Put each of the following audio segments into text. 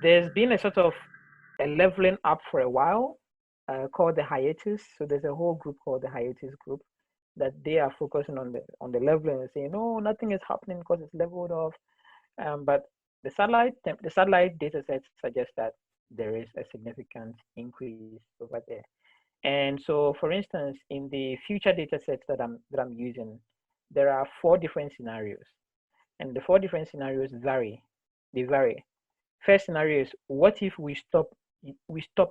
there's been a sort of a leveling up for a while called the hiatus. So there's a whole group called the hiatus group that they are focusing on the leveling and saying, no, nothing is happening because it's leveled off. But the satellite data sets suggest that there is a significant increase over there. And so, for instance, in the future data sets that I'm using, there are four different scenarios, and the four different scenarios vary. They vary. First scenario is, what if we stop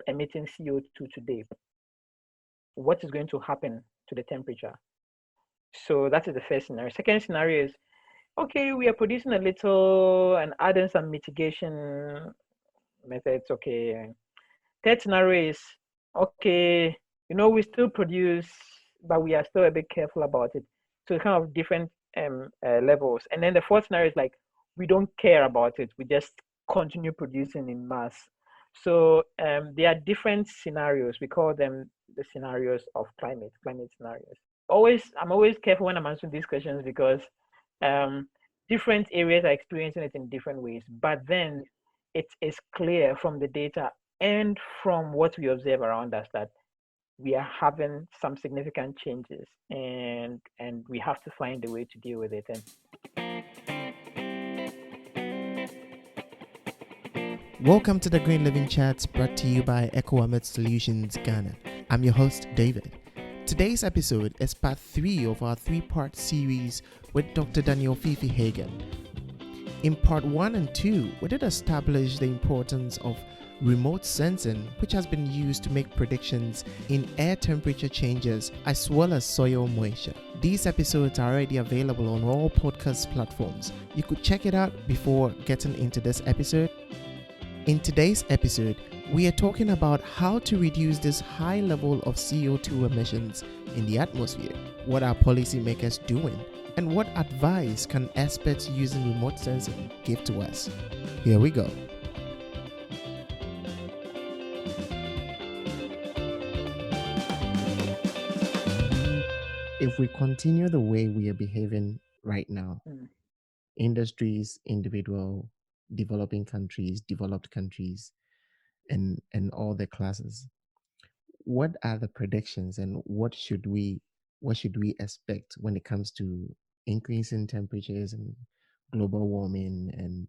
emitting CO2 today? What is going to happen to the temperature? So that is the first scenario. Second scenario is, okay, we are producing a little and adding some mitigation methods. Okay. Third scenario is, okay, we still produce, but we are still a bit careful about it. So it's kind of different levels. And then the fourth scenario is like, we don't care about it. We just continue producing in mass. So there are different scenarios. We call them the scenarios of climate scenarios. I'm always careful when I'm answering these questions because different areas are experiencing it in different ways. But then it is clear from the data and from what we observe around us that we are having some significant changes, and we have to find a way to deal with it. Welcome to the Green Living Chats, brought to you by EcoAmet Solutions Ghana. I'm your host, David. Today's episode is part 3 of our 3-part series with Dr. Daniel Fiifi Hagan. In part 1 and 2, we did establish the importance of remote sensing, which has been used to make predictions in air temperature changes as well as soil moisture. These episodes are already available on all podcast platforms. You could check it out before getting into this episode. In today's episode, we are talking about how to reduce this high level of CO2 emissions in the atmosphere. What are policymakers doing? And what advice can experts using remote sensing give to us? Here we go. If we continue the way we are behaving right now, industries, individual, developing countries, developed countries, and all the classes, what are the predictions and what should we expect when it comes to increasing temperatures and global warming? And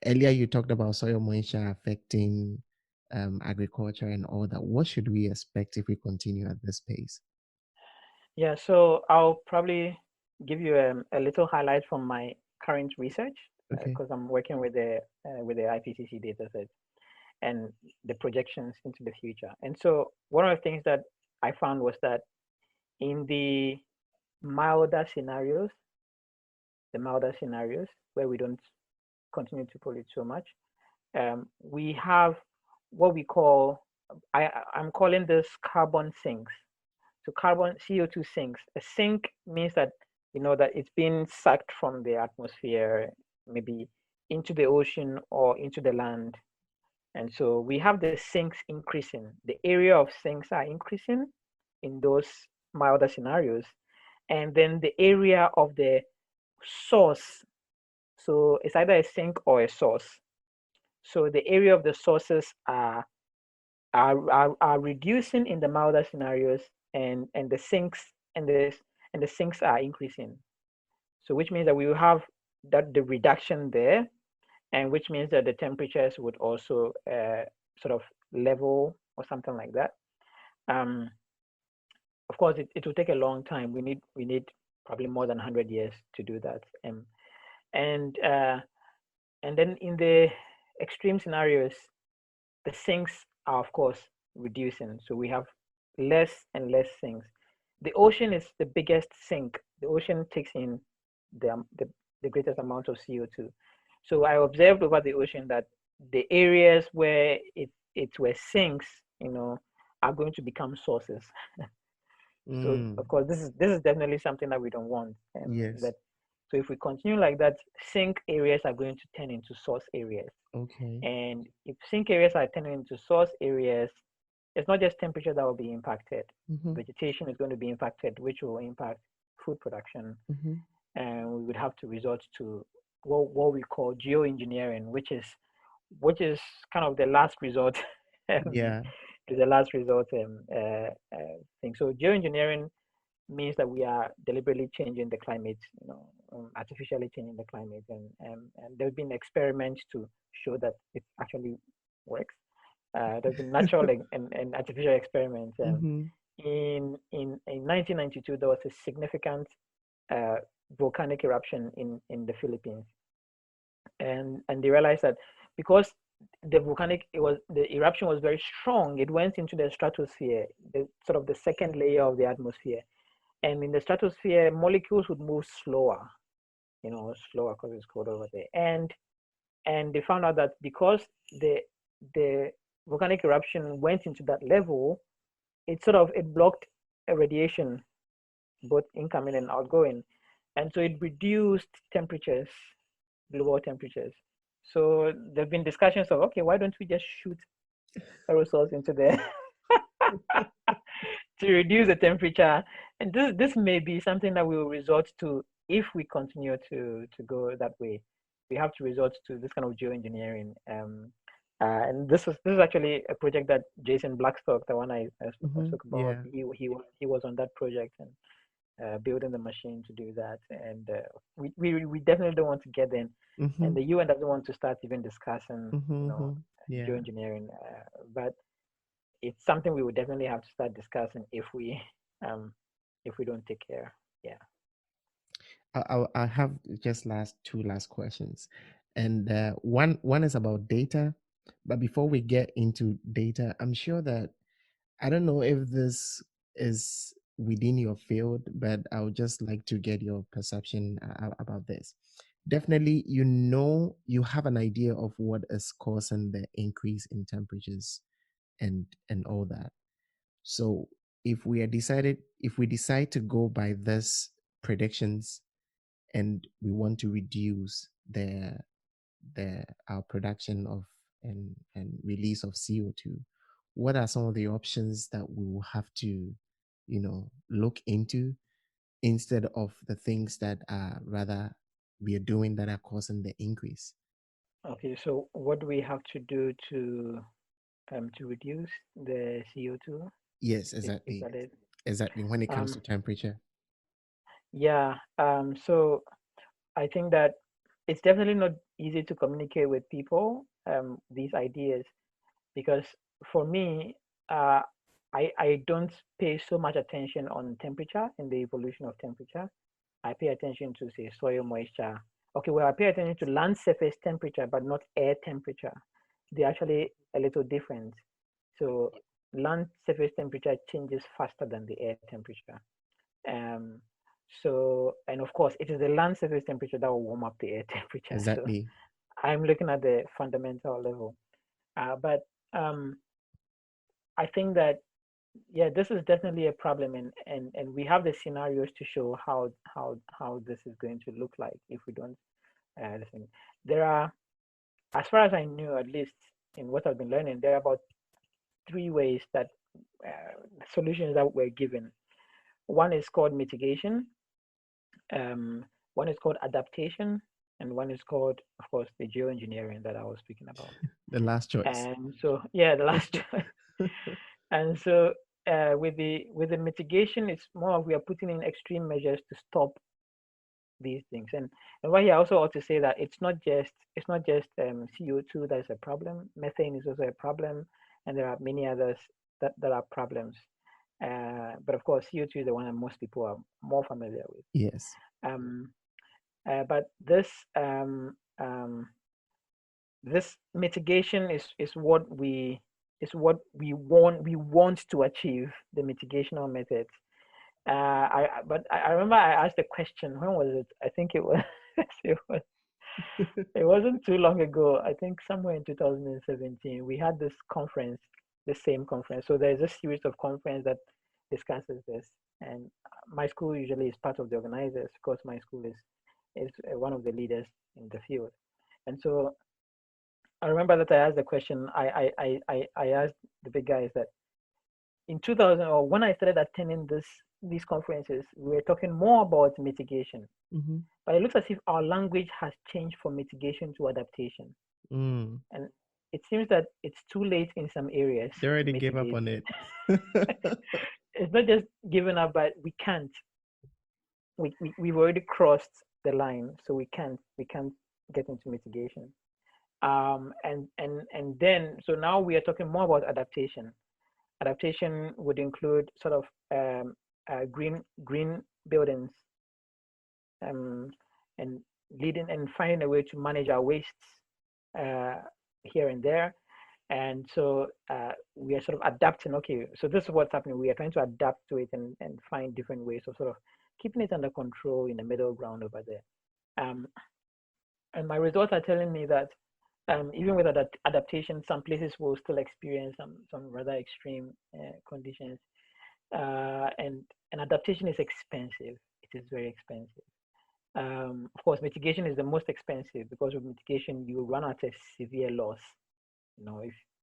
earlier you talked about soil moisture affecting agriculture and all that. What should we expect if we continue at this pace? Yeah, so I'll probably give you a little highlight from my current research because I'm working with the IPCC data set and the projections into the future. And so one of the things that I found was that in the milder scenarios where we don't continue to pollute so much, we have what we call, I'm calling this carbon sinks. So CO2 sinks. A sink means that that it's being sucked from the atmosphere, maybe into the ocean or into the land. And so we have the sinks increasing. The area of sinks are increasing in those milder scenarios. And then the area of the source, so it's either a sink or a source. So the area of the sources are reducing in the milder scenarios, and the sinks are increasing. So which means that we will have the reduction there, and which means that the temperatures would also sort of level or something like that. Of course, it will take a long time. We need probably more than 100 years to do that. And then in the extreme scenarios, the sinks are of course reducing. So we have less and less sinks. The ocean is the biggest sink. The ocean takes in the greatest amount of CO2. So I observed over the ocean that the areas where it were sinks, are going to become sources. So of course, this is definitely something that we don't want. Yes. So if we continue like that, sink areas are going to turn into source areas. Okay. And if sink areas are turning into source areas, it's not just temperature that will be impacted. Vegetation is going to be impacted, which will impact food production. And we would have to resort to what we call geoengineering, which is kind of the last resort, um, Yeah. the last resort thing. So geoengineering means that we are deliberately changing the climate, artificially changing the climate, and there have been experiments to show that it actually works. There's been natural and artificial experiments. Mm-hmm. In 1992, there was a significant uh, volcanic eruption in the Philippines, and they realized that because the eruption was very strong, it went into the stratosphere, the sort of the second layer of the atmosphere, and in the stratosphere, molecules would move slower, slower because it's cold over there, and they found out that because the the volcanic eruption went into that level, it blocked a radiation, both incoming and outgoing, and so it reduced temperatures, global temperatures. So there've been discussions of, okay, why don't we just shoot aerosols into the to reduce the temperature? And this may be something that we will resort to if we continue to go that way. We have to resort to this kind of geoengineering. And this is actually a project that Jason Blackstock, the one I Mm-hmm. spoke about, Yeah. he was on that project, and building the machine to do that. And we definitely don't want to get in, Mm-hmm. and the UN doesn't want to start even discussing, Mm-hmm. Mm-hmm. Yeah. geoengineering. But it's something we would definitely have to start discussing um, if we don't take care. Yeah. I have just two last questions, and one is about data. But before we get into data, I'm sure that I don't know if this is within your field, but I would just like to get your perception about this. Definitely, you have an idea of what is causing the increase in temperatures and all that. So if we decide to go by this predictions and we want to reduce the our production of and release of CO2, what are some of the options that we will have to, look into instead of the things that are rather we are doing that are causing the increase? Okay. So what do we have to do to reduce the CO2? Yes, Is exactly. that it? Exactly. When it comes Um, to temperature. yeah. So I think that it's definitely not easy to communicate with people these ideas, because for me, uh, I don't pay so much attention on temperature and the evolution of temperature. I pay attention to, say, soil moisture. Okay, well, I pay attention to land surface temperature, but not air temperature. They're actually a little different. So land surface temperature changes faster than the air temperature. Um, and of course, it is the land surface temperature that will warm up the air temperature. So Exactly. I'm looking at the fundamental level. But I think that, yeah, this is definitely a problem, and we have the scenarios to show how this is going to look like if we don't listen. There are, as far as I knew, at least in what I've been learning, there are about three ways that solutions that were given. One is called mitigation, um, one is called adaptation, and one is called, of course, the geoengineering that I was speaking about. The last choice. And so, yeah, the last And so with the mitigation, it's more of we are putting in extreme measures to stop these things. And what he also ought to say that it's not just CO2 that's a problem. Methane is also a problem, and there are many others that are problems. But of course, CO2 is the one that most people are more familiar with. Yes. Um, but this mitigation is what we want to achieve, the mitigational methods. But I remember I asked a question. When was it? I think it was it was it wasn't too long ago. I think somewhere in 2017 we had this conference, the same conference. So there's a series of conference that discusses this, and my school usually is part of the organizers because my school is one of the leaders in the field. And so I remember that I asked the question. I asked the big guys that in 2000, or when I started attending these conferences, we were talking more about mitigation, Mm-hmm. but it looks as if our language has changed from mitigation to adaptation. Mm. And it seems that it's too late in some areas They to already gave up mitigate. on it. It's not just giving up, but we can't. We've already crossed the line, so we can't get into mitigation. And then so now we are talking more about adaptation. Adaptation would include sort of green buildings, um, and leading and finding a way to manage our wastes uh, here and there. And so we are sort of adapting. Okay, so this is what's happening. We are trying to adapt to it and find different ways of sort of keeping it under control in the middle ground over there. Um, and my results are telling me that even with adaptation, some places will still experience some rather extreme conditions. And adaptation is expensive. It is very expensive. Of course, mitigation is the most expensive because with mitigation you run at a severe loss.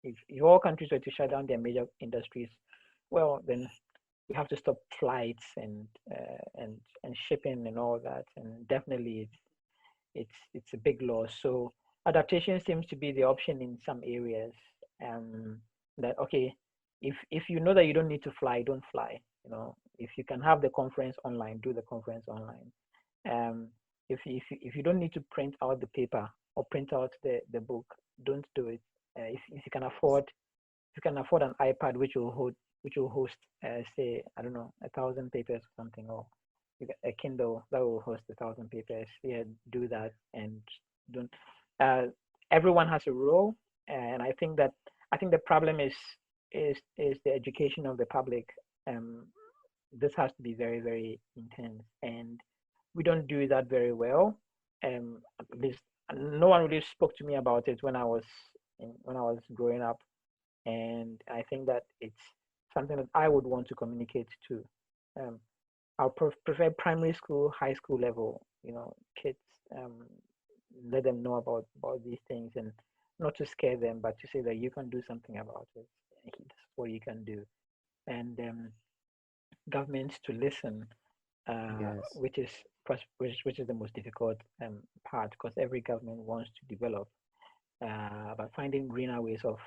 If all countries were to shut down their major industries, well, then we have to stop flights and shipping and all that, and definitely it's a big loss. So adaptation seems to be the option in some areas. That okay, if you know that you don't need to fly, don't fly. If you can have the conference online, do the conference online. Um, if you don't need to print out the paper or print out the book, don't do it. If you can afford an iPad which will host say I don't know 1,000 papers or something, or you get a Kindle that will host 1,000 papers. Yeah, do that and don't. Uh, Everyone has a role, and I think the problem is the education of the public. Um, this has to be very very intense, and we don't do that very well. At least no one really spoke to me about it when I was growing up, and I think that it's something that I would want to communicate to. Um, I'll prefer primary school, high school level, kids. Um, Let them know about these things, and not to scare them, but to say that you can do something about it. This is what you can do, and governments to listen, Yes. which is the most difficult part, because every government wants to develop, but finding greener ways of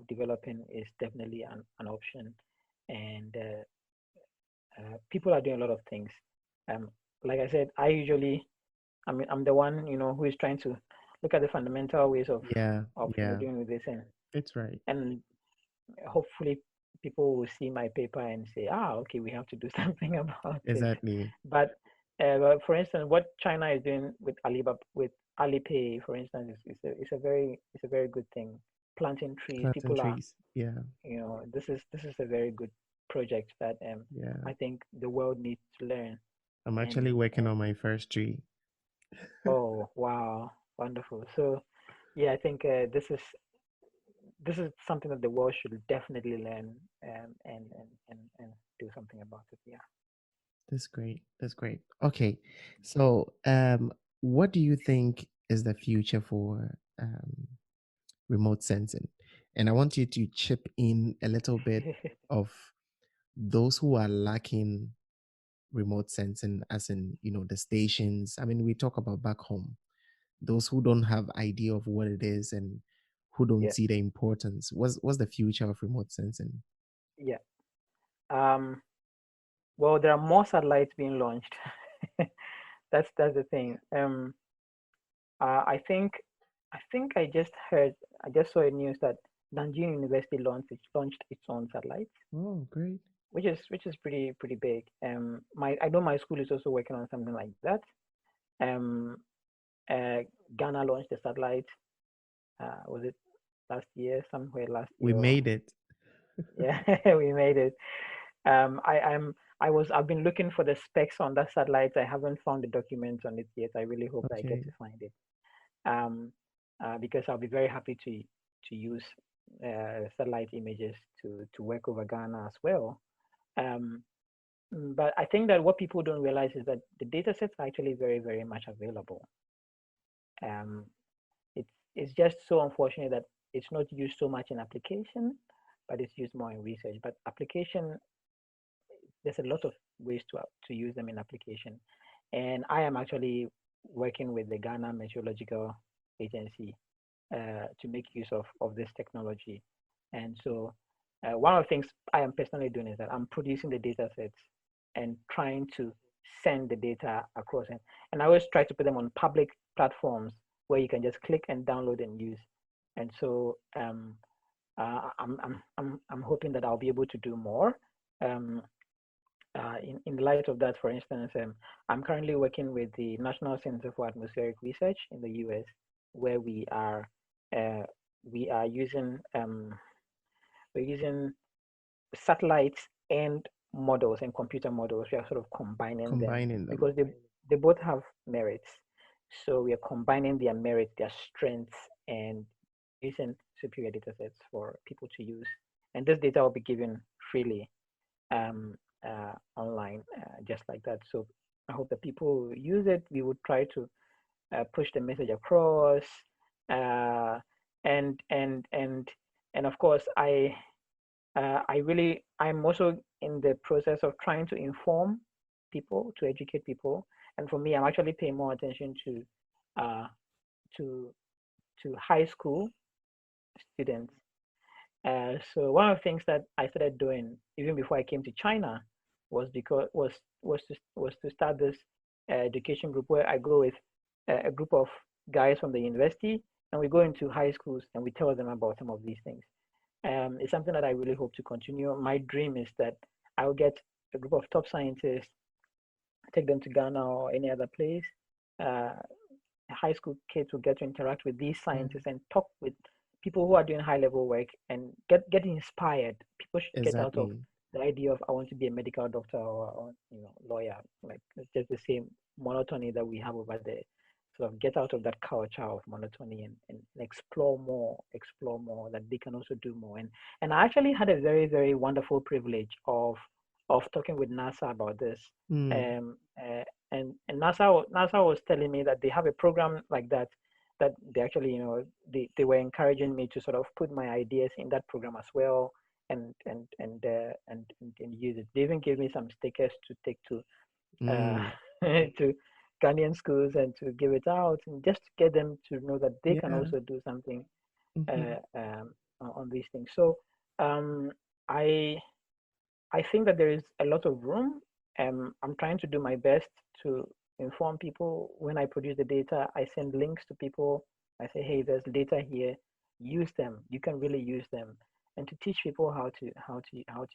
developing is definitely an option, and people are doing a lot of things. Um, like I said, I'm the one who is trying to look at the fundamental ways Yeah. of Yeah. doing with this, It's right. and hopefully people will see my paper and say, okay, we have to do something about it. Exactly. But for instance, what China is doing with Alibaba, with Alipay, for instance, is a very good thing. Planting trees, Planting people are, trees. Yeah. this is a very good project that Yeah. I think the world needs to learn. I'm actually working And on my first tree. oh wow, wonderful. So yeah, I think this is something that the world should definitely learn, and do something about it. Yeah. That's great. That's great. Okay. So, what do you think is the future for remote sensing? And I want you to chip in a little bit of those who are lacking remote sensing, as in, the stations. I mean, we talk about back home, those who don't have idea of what it is and who don't Yeah. see the importance. What's the future of remote sensing? Yeah. Um, well, there are more satellites being launched. That's the thing. I think I just saw a news that Nanjing University launched its own satellite, Oh, great. which is pretty big. I know my school is also working on something like that. Um, uh, Ghana launched a satellite. Was it last year? Somewhere last We year. Or, made it. yeah, we made it. I've been looking for the specs on that satellite. I haven't found the documents on it yet. I really hope that I get Okay. to find it. Um, because I'll be very happy to use satellite images to work over Ghana as well. Um, but I think that what people don't realize is that the data sets are actually very, very much available. Um, it's just so unfortunate that it's not used so much in application, but it's used more in research. But application, there's a lot of ways to use them in application. And I am actually working with the Ghana Meteorological Agency to make use of this technology. And so one of the things I am personally doing is that I'm producing the data sets and trying to send the data across. And I always try to put them on public platforms where you can just click and download and use. And so I'm hoping that I'll be able to do more. In light of that, for instance, I'm currently working with the National Center for Atmospheric Research in the U.S., where uh, we are using we're using satellites and models and computer models. We are sort of combining them Combining them. because they both have merits. So we are combining their merits, their strengths, and using superior data sets for people to use. And this data will be given freely um, online, just like that. So I hope that people use it. We would try to push the message across, uh, and and and and of course, I'm also in the process of trying to inform people, to educate people. And for me, I'm actually paying more attention uh, to to high school students. So one of the things that I started doing even before I came to China was to start this education group where I go with a group of guys from the university, and we go into high schools and we tell them about some of these things. It's something that I really hope to continue. My dream is that I will get a group of top scientists, take them to Ghana or any other place. Uh, High school kids will get to interact with these scientists and talk with people who are doing high level work and get inspired. People should get out of Exactly. the idea of I want to be a medical doctor or lawyer. Like it's just the same monotony that we have over there. Sort of get out of that culture of monotony and explore more that they can also do more. And I actually had a very, very wonderful privilege of talking with NASA about this. Mm. Um, uh, and NASA was telling me that they have a program like that they actually they were encouraging me to sort of put my ideas in that program as well and use it. They even gave me some stickers to take to uh, Mm. to Ghanaian schools and to give it out and just to get them to know that they can Yeah. also do something Mm-hmm. on these things. So um, I I think that there is a lot of room. I'm trying to do my best to inform people. When I produce the data, I send links to people. I say, hey, there's data here. Use them. You can really use them, and to teach people how to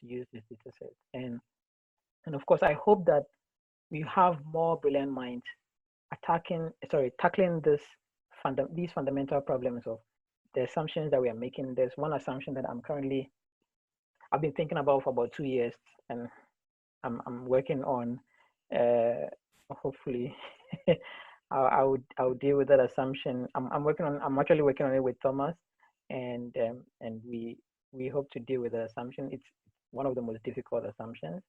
use this data set. And of course, I hope that we have more brilliant minds tackling these fundamental problems of the assumptions that we are making. There's one assumption that I've been thinking about for about 2 years, and I'm working on. Hopefully, I would deal with that assumption. I'm actually working on it with Thomas, and we hope to deal with the assumption. It's one of the most difficult assumptions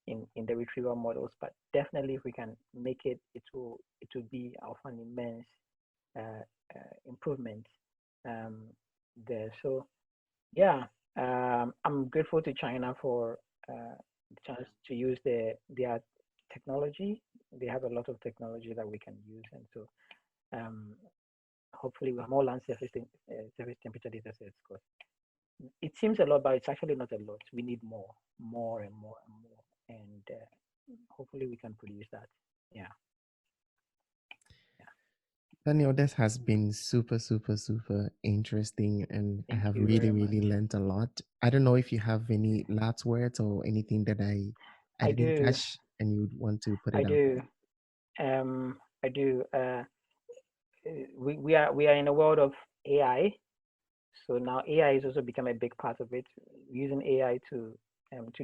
in the retrieval models, but definitely if we can make it, it will be of an immense uh, improvement um, there. So yeah, I'm grateful to China for the chance to use their technology. They have a lot of technology that we can use, and so um, hopefully we have more land surface temperature data sets. Because it seems a lot, but it's actually not a lot. We need more and more and more, and hopefully we can produce that. Yeah, yeah. Daniel, this has been super, super, super interesting, and I Thank have you really, very really much. learned a lot. I don't know if you have any last words or anything that I I didn't do, catch, and you would want to put I it out do, there. I do. We are in a world of AI. So now AI has also become a big part of it, using AI to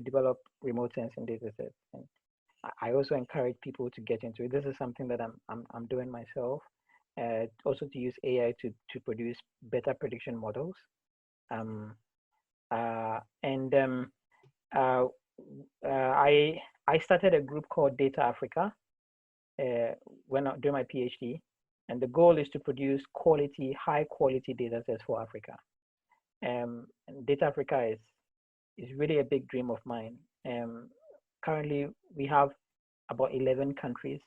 develop remote sensing data sets. And I also encourage people to get into it. This is something that I'm doing myself. Also to use AI to produce better prediction models. Um, and uh, I started a group called Data Africa uh, when I do my PhD, and the goal is to produce high quality data sets for Africa. And Data Africa is really a big dream of mine. currently we have about 11 countries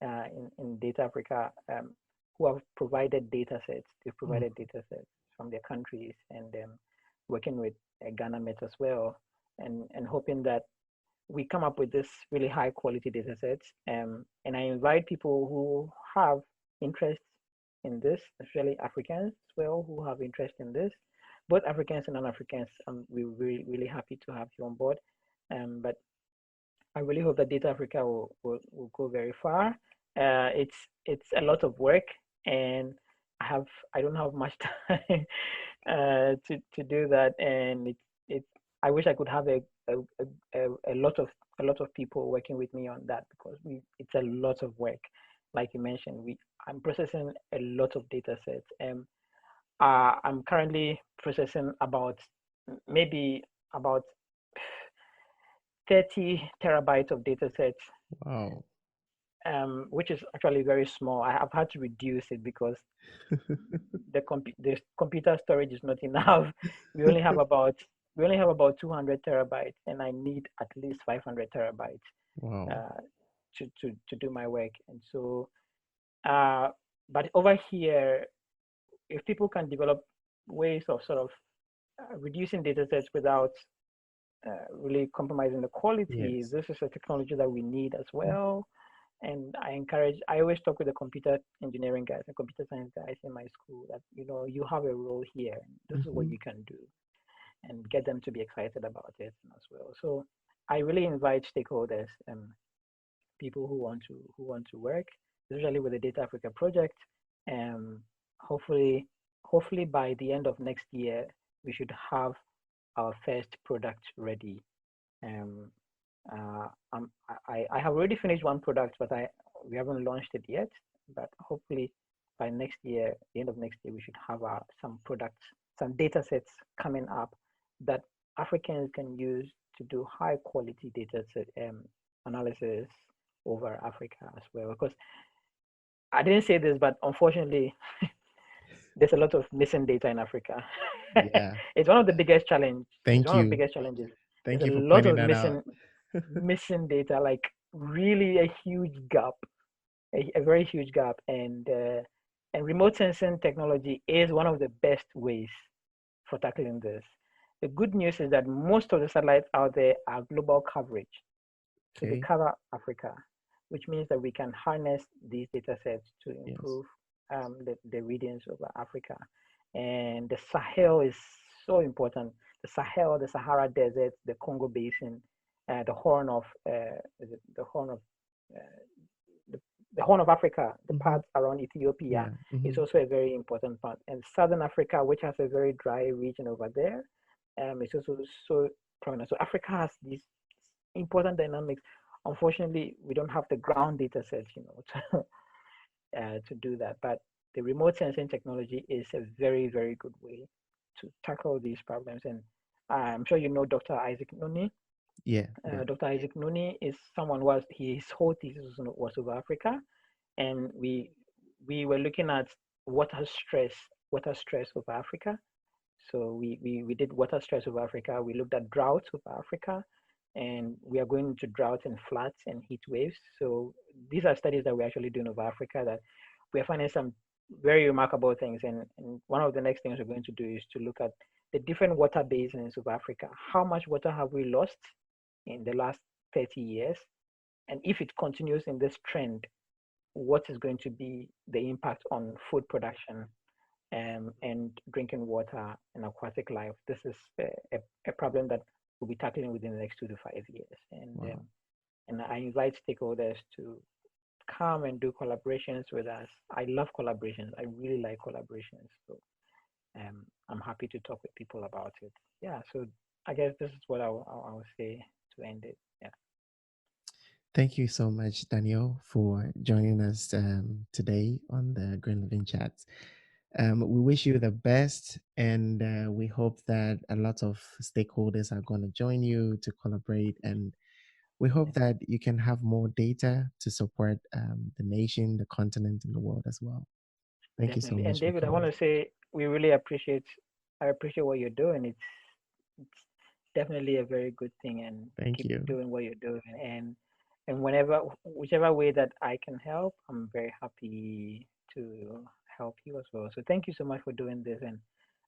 in Data Africa who have provided data sets. They've provided data sets from their countries, and working with Ghana Met as well, and hoping that we come up with this really high quality data sets. And I invite people who have interest in this, especially Africans as well, who have interest in this, both Africans and non-Africans. We're really happy to have you on board. But I really hope that Data Africa will go very far. It's a lot of work, and I don't have much time to do that, and it's I wish I could have a lot of people working with me on that, because it's a lot of work. Like you mentioned, I'm processing a lot of data sets, and I'm currently processing maybe about 30 terabytes of data sets. Wow. Which is actually very small. I've had to reduce it because the computer storage is not enough. We only have about 200 terabytes, and I need at least 500 terabytes Wow. To do my work. And so, but over here, if people can develop ways of sort of reducing data sets without really compromising the quality, Yes. this is a technology that we need as well. And I always talk with the computer engineering guys and computer science guys in my school that, you have a role here. This is what you can do, and get them to be excited about it as well. So I really invite stakeholders, people who want to work, especially with the Data Africa project. Um, hopefully, hopefully by the end of next year, we should have our first product ready. Um, I have already finished one product, but we haven't launched it yet. But hopefully by next year, the end of next year, we should have some products, some data sets coming up that Africans can use to do high quality data set analysis over Africa as well. Because I didn't say this, but unfortunately, there's a lot of missing data in Africa. Yeah. It's one of the biggest challenges. It's Thank one of the you. biggest challenges. There's Thank a you for lot pointing of that out. missing data, like really a huge gap, a very huge gap. And remote sensing technology is one of the best ways for tackling this. The good news is that most of the satellites out there are global coverage. So they Okay. cover Africa, which means that we can harness these data sets to Yes. improve the readings over Africa. And the Sahel is so important. The Sahel, the Sahara Desert, the Congo Basin, the Horn of the Horn of uh, the Horn of Africa, the part around Ethiopia, Yeah. is also a very important part. And Southern Africa, which has a very dry region over there, is also so prominent. So Africa has these important dynamics. Unfortunately, we don't have the ground data sets, to do that. But the remote sensing technology is a very, very good way to tackle these problems. And I'm sure you know Dr. Isaac Nuni. Yeah. Yeah. Dr. Isaac Nuni is someone his whole thesis was over Africa, and we were looking at water stress, water stress over Africa. So we did water stress over Africa. We looked at droughts over Africa, and we are going into droughts and floods and heat waves. So these are studies that we're actually doing over Africa that we are finding some very remarkable things. And one of the next things we're going to do is to look at the different water basins of Africa. How much water have we lost in the last 30 years? And if it continues in this trend, what is going to be the impact on food production and drinking water and aquatic life? This is a problem that we'll be tackling within the next 2 to 5 years. Wow. And I invite stakeholders to come and do collaborations with us. I love collaborations. I really like collaborations. So I'm happy to talk with people about it. Yeah. So I guess this is what I will say to end it. Yeah. Thank you so much, Daniel, for joining us today on the Green Living Chats. We wish you the best, and we hope that a lot of stakeholders are going to join you to collaborate. And we hope that you can have more data to support the nation, the continent, and the world as well. Thank you so Definitely. And much for David, I want coming. to say we really appreciate. I appreciate what you're doing. It's definitely a very good thing, and Thank keep you. doing what you're doing. And whenever, whichever way that I can help, I'm very happy to help you as well. So thank you so much for doing this, and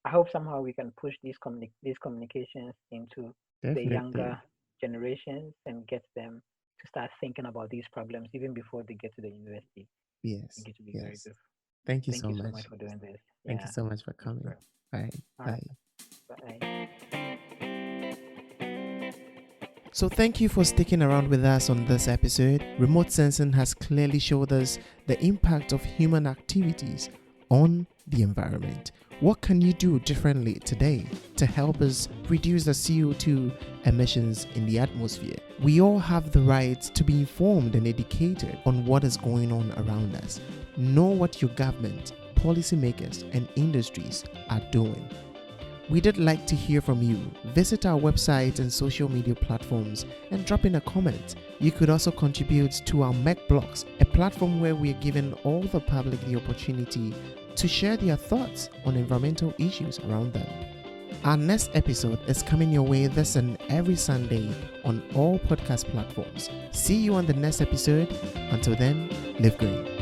I hope somehow we can push these communications into the Definitely. younger generations and get them to start thinking about these problems even before they get to the university. I Yes. think it would be very Yes. good. Thank you Thank so you so much much. for doing this. Thank you Yeah. so much for Thank you coming. very much. Bye. All right. Bye. Bye. So, thank you for sticking around with us on this episode. Remote sensing has clearly showed us the impact of human activities on the environment. What can you do differently today to help us reduce the CO2 emissions in the atmosphere? We all have the right to be informed and educated on what is going on around us. Know what your government, policymakers, and industries are doing. We'd like to hear from you. Visit our website and social media platforms and drop in a comment. You could also contribute to our MEC blogs, a platform where we are giving all the public the opportunity to share their thoughts on environmental issues around them. Our next episode is coming your way this and every Sunday on all podcast platforms. See you on the next episode. Until then, live green.